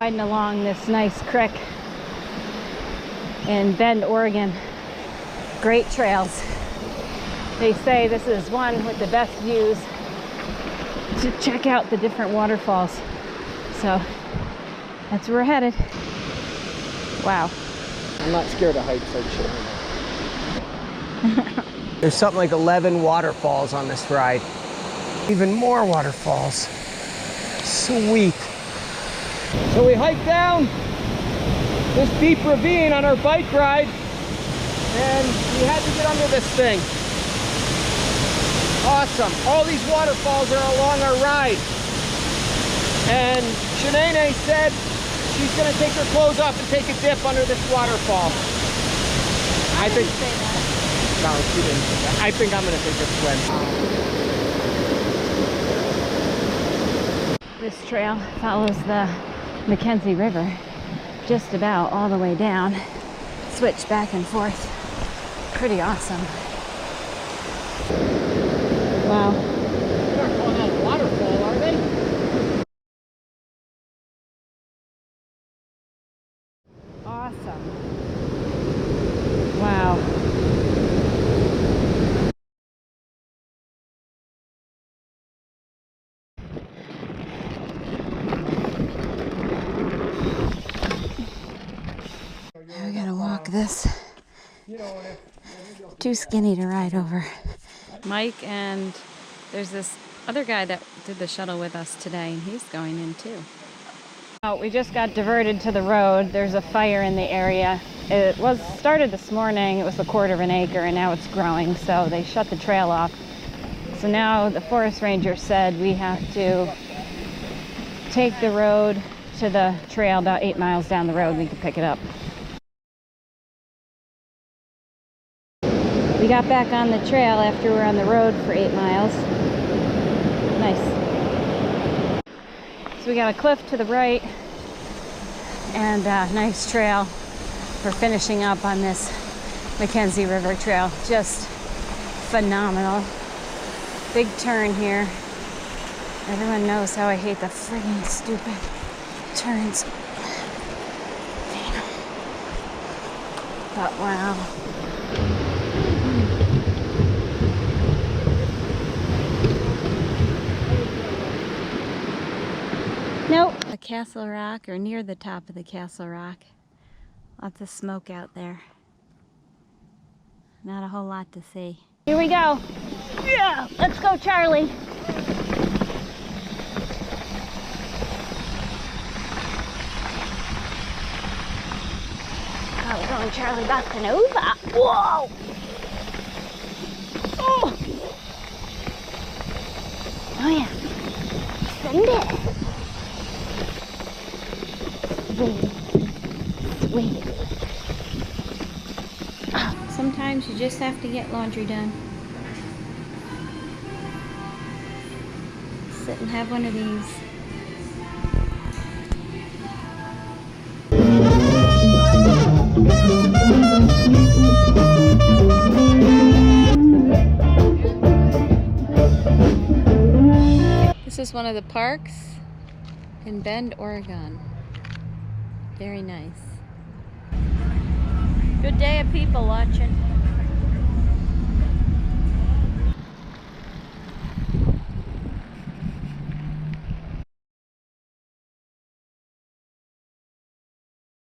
Riding along this nice creek in Bend, Oregon. Great trails. They say this is one with the best views to check out the different waterfalls. So that's where we're headed. Wow. I'm not scared of heights, actually. There's something like 11 waterfalls on this ride. Even more waterfalls. Sweet. So we hiked down this deep ravine on our bike ride, and we had to get under this thing. Awesome. All these waterfalls are along our ride. And Shanae said she's going to take her clothes off and take a dip under this waterfall. I think. No, she didn't say that. I think I'm going to take a swim. This trail follows the Mackenzie River just about all the way down. Switch back and forth. Pretty awesome. Wow. They're not calling that a waterfall, are they? Awesome. Wow. I gotta walk this. Too skinny to ride over. Mike and there's this other guy that did the shuttle with us today, and he's going in too. Oh, we just got diverted to the road. There's a fire in the area. It was started this morning. It was 1/4 of an acre, and now it's growing, so they shut the trail off. So now the forest ranger said we have to take the road to the trail about 8 miles down the road, and we can pick it up. We got back on the trail after we were on the road for 8 miles. Nice. So we got a cliff to the right and a nice trail. We're finishing up on this Mackenzie River Trail. Just phenomenal. Big turn here. Everyone knows how I hate the friggin' stupid turns. But wow. Nope. The Castle Rock, or near the top of the Castle Rock. Lots of smoke out there. Not a whole lot to see. Here we go. Yeah, let's go, Charlie. Oh, we're going Charlie bustin' over. Whoa! Oh! Oh yeah. Send it. Sweet. Sometimes you just have to get laundry done. Sit and have one of these. This is one of the parks in Bend, Oregon. Very nice. Good day of people watching.